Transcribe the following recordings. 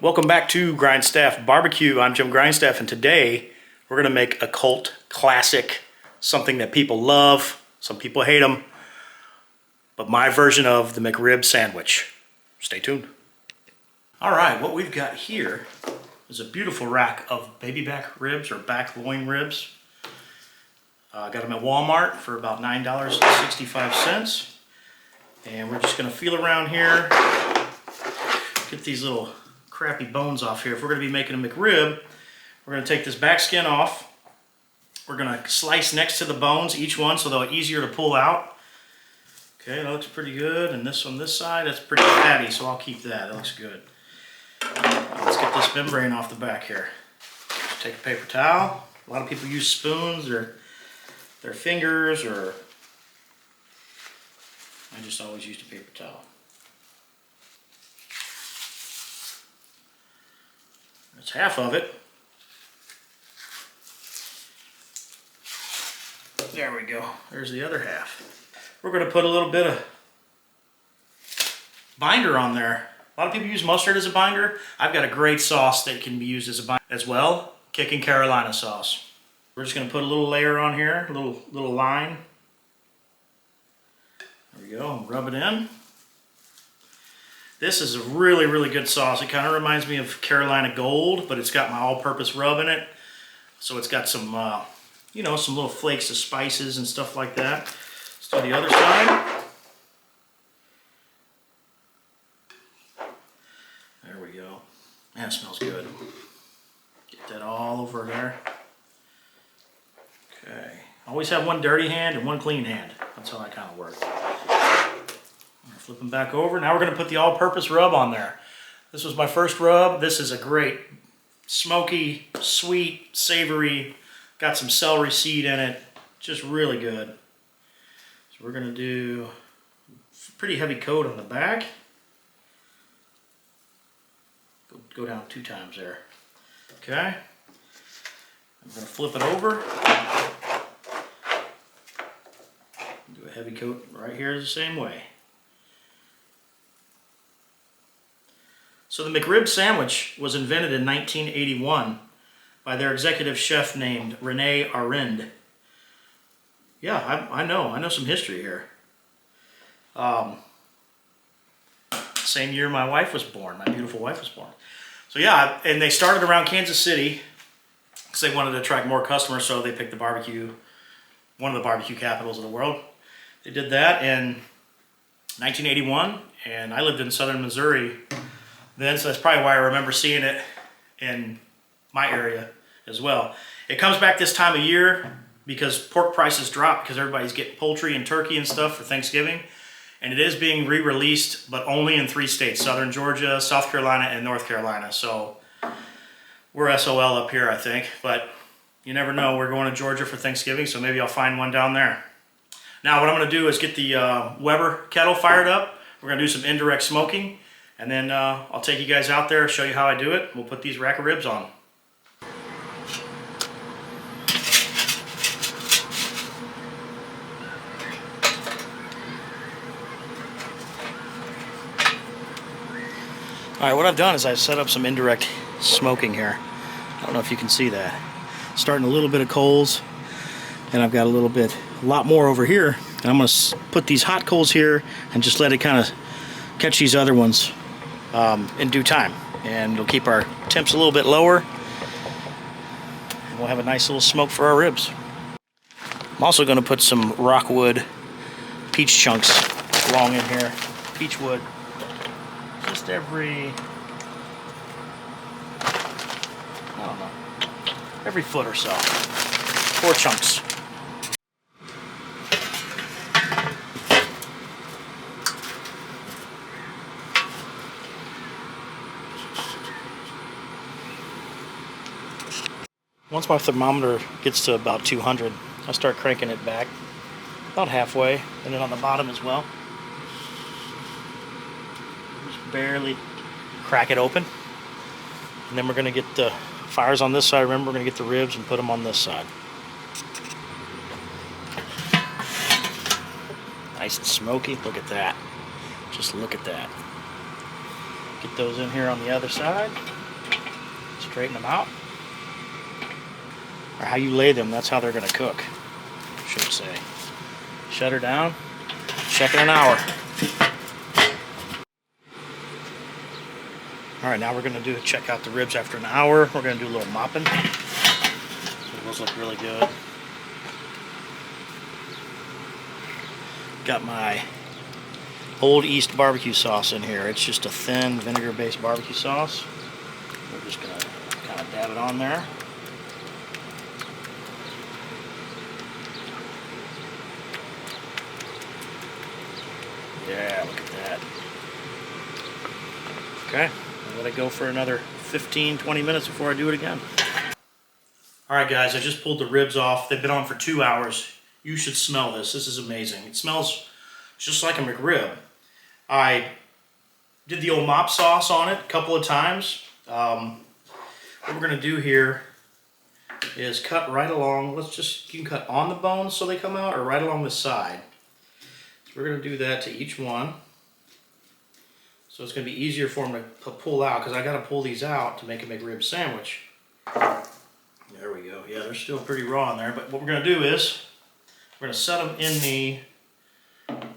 Welcome back to Grindstaff Barbecue. I'm Jim Grindstaff, and today we're going to make a cult classic, something that people love, some people hate them, but my version of the McRib Sandwich. Stay tuned. All right, what we've got here is a beautiful rack of Babyback ribs or back loin ribs. I got them at Walmart for about $9.65. And we're just going to feel around here, get these little crappy bones off here. If we're going to be making a McRib, we're going to take this back skin off. We're going to slice next to the bones, each one, so they're easier to pull out. Okay, that looks pretty good. And this on this side, that's pretty fatty, so I'll keep that. That looks good. Let's get this membrane off the back here. Just take a paper towel. A lot of people use spoons or their fingers, or I just always used a paper towel. That's half of it. There we go. There's the other half. We're going to put a little bit of binder on there. A lot of people use mustard as a binder. I've got a great sauce that can be used as a binder as well. Kicking Carolina sauce. We're just going to put a little layer on here, a little line. There we go. Rub it in. This is a really, really good sauce. It kind of reminds me of Carolina Gold, but it's got my all-purpose rub in it. So it's got some, you know, some little flakes of spices and stuff like that. Let's do the other side. There we go. Man, it smells good. Get that all over there. Okay. Always have one dirty hand and one clean hand. That's how I kind of work. Flip them back over. Now we're going to put the all-purpose rub on there. This was my first rub. This is a great smoky, sweet, savory, got some celery seed in it. Just really good. So we're going to do a pretty heavy coat on the back. Go down 2 times there. Okay. I'm going to flip it over. Do a heavy coat right here the same way. So the McRib Sandwich was invented in 1981 by their executive chef named Rene Arend. Yeah, I know some history here. Same year my wife was born, my beautiful wife was born. So yeah, and they started around Kansas City because they wanted to attract more customers, so they picked the barbecue, one of the barbecue capitals of the world. They did that in 1981, and I lived in southern Missouri then, so that's probably why I remember seeing it in my area as well. It comes back this time of year because pork prices drop because everybody's getting poultry and turkey and stuff for Thanksgiving. And it is being re-released, but only in 3 states, southern Georgia, South Carolina, and North Carolina. So we're SOL up here, I think, but you never know. We're going to Georgia for Thanksgiving, so maybe I'll find one down there. Now what I'm going to do is get the Weber kettle fired up. We're going to do some indirect smoking. And then I'll take you guys out there, show you how I do it. We'll put these rack of ribs on. All right, what I've done is I've set up some indirect smoking here. I don't know if you can see that. Starting a little bit of coals, and I've got a lot more over here. And I'm going to put these hot coals here and just let it kind of catch these other ones in due time, and it'll keep our temps a little bit lower, and we'll have a nice little smoke for our ribs. I'm also going to put some rockwood peach chunks along in here. Peach wood, just every, I don't know, every foot or so. 4 chunks. Once my thermometer gets to about 200, I start cranking it back about halfway, and then on the bottom as well. Just barely crack it open. And then we're going to get the fires on this side. Remember, we're going to get the ribs and put them on this side. Nice and smoky. Look at that. Just look at that. Get those in here on the other side. Straighten them out. Or how you lay them, that's how they're going to cook, I should say. Shut her down. Check in an hour. Alright, now we're going to check out the ribs after an hour. We're going to do a little mopping. So those look really good. Got my Old East BBQ Sauce in here. It's just a thin vinegar-based barbecue sauce. We're just going to kind of dab it on there. Yeah, look at that. Okay, I'll let it go for another 15-20 minutes before I do it again. Alright guys, I just pulled the ribs off. They've been on for 2 hours. You should smell this. This is amazing. It smells just like a McRib. I did the old mop sauce on it a couple of times. What we're going to do here is cut right along. You can cut on the bones so they come out, or right along the side. So we're going to do that to each one. So it's going to be easier for them to pull out, because I got to pull these out to make a McRib sandwich. There we go. Yeah, they're still pretty raw in there. But what we're going to do is we're going to set them in the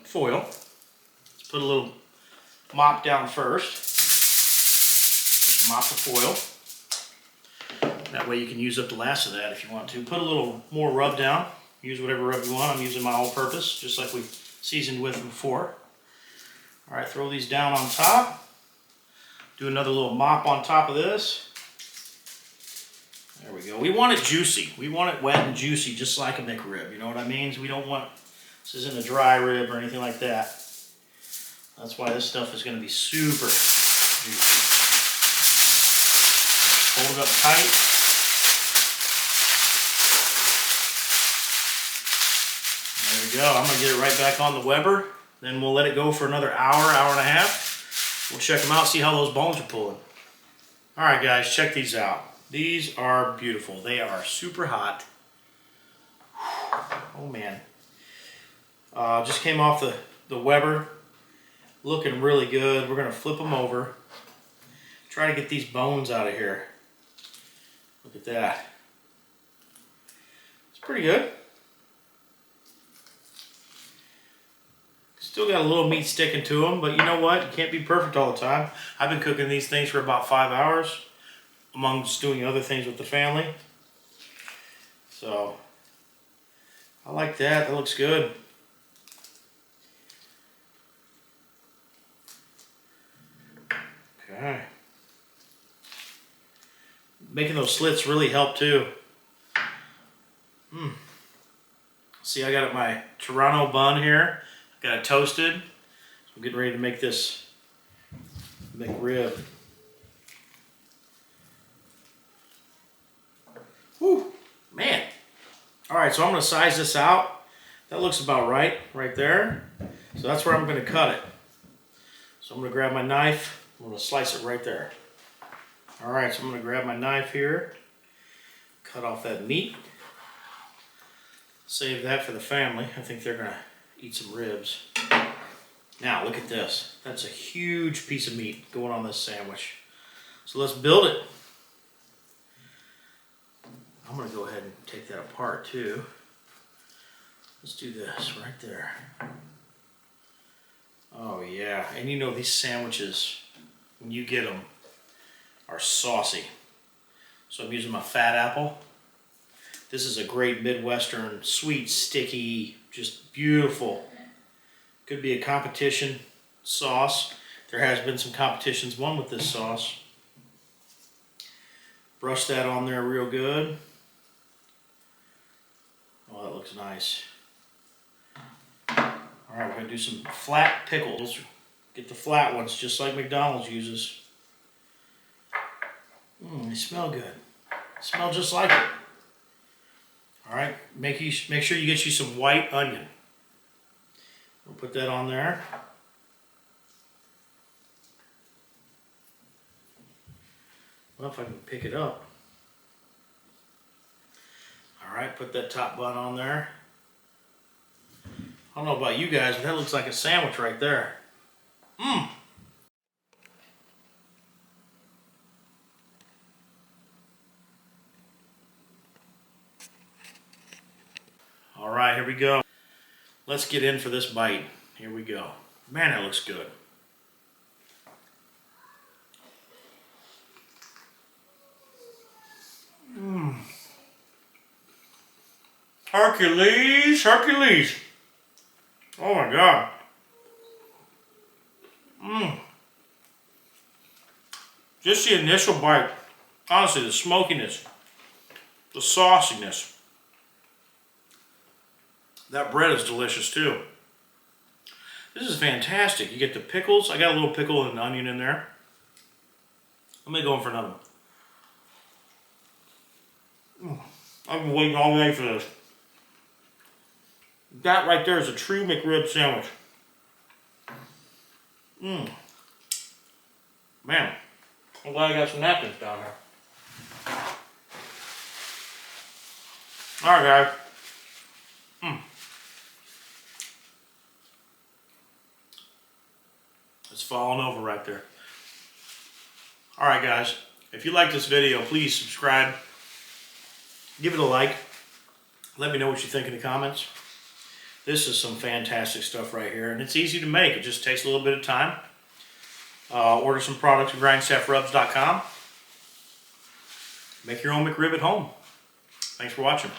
foil. Let's put a little mop down first. Just mop the foil. That way you can use up the last of that if you want to. Put a little more rub down. Use whatever rub you want. I'm using my all-purpose, just like we seasoned with before. Alright, throw these down on top. Do another little mop on top of this. There we go. We want it juicy. We want it wet and juicy, just like a McRib. You know what I mean? We don't want, this isn't a dry rib or anything like that. That's why this stuff is going to be super juicy. Hold it up tight. There we go. I'm going to get it right back on the Weber. Then we'll let it go for another hour, hour and a half. We'll check them out, see how those bones are pulling. Alright guys, check these out. These are beautiful. They are super hot. Oh man. Just came off the Weber. Looking really good. We're going to flip them over. Try to get these bones out of here. Look at that. It's pretty good. Still got a little meat sticking to them, but you know what? You can't be perfect all the time. I've been cooking these things for about 5 hours, amongst doing other things with the family. So, I like that. That looks good. Okay. Making those slits really help too. See, I got my Turano bun here. Got it toasted. So I'm getting ready to make this McRib. Whew, man. All right, so I'm going to size this out. That looks about right there. So that's where I'm going to cut it. So I'm going to grab my knife. I'm going to slice it right there. All right, so I'm going to grab my knife here. Cut off that meat. Save that for the family. I think they're going to eat some ribs. Now look at this. That's a huge piece of meat going on this sandwich. So let's build it. I'm going to go ahead and take that apart too. Let's do this right there. Oh yeah, and you know these sandwiches, when you get them, are saucy. So I'm using my fat apple. This is a great Midwestern, sweet, sticky, just beautiful. Could be a competition sauce. There has been some competitions won with this sauce. Brush that on there real good. Oh, that looks nice. All right, we're going to do some flat pickles. Get the flat ones, just like McDonald's uses. They smell good. Smell just like it. All right, make sure you get you some white onion. We'll put that on there. Well, if I can pick it up. All right, put that top bun on there. I don't know about you guys, but that looks like a sandwich right there. All right, here we go. Let's get in for this bite. Here we go. Man, that looks good. Hercules, Hercules. Oh my God. Just the initial bite. Honestly, the smokiness, the sauciness. That bread is delicious too. This is fantastic. You get the pickles. I got a little pickle and an onion in there. Let me go in for another one. I've been waiting all day for this. That right there is a true McRib sandwich. Man, I'm glad I got some napkins down there. Alright guys. It's falling over right there. Alright guys, if you like this video, please subscribe. Give it a like. Let me know what you think in the comments. This is some fantastic stuff right here, and it's easy to make. It just takes a little bit of time. Order some products at grindstaffrubs.com. Make your own McRib at home. Thanks for watching.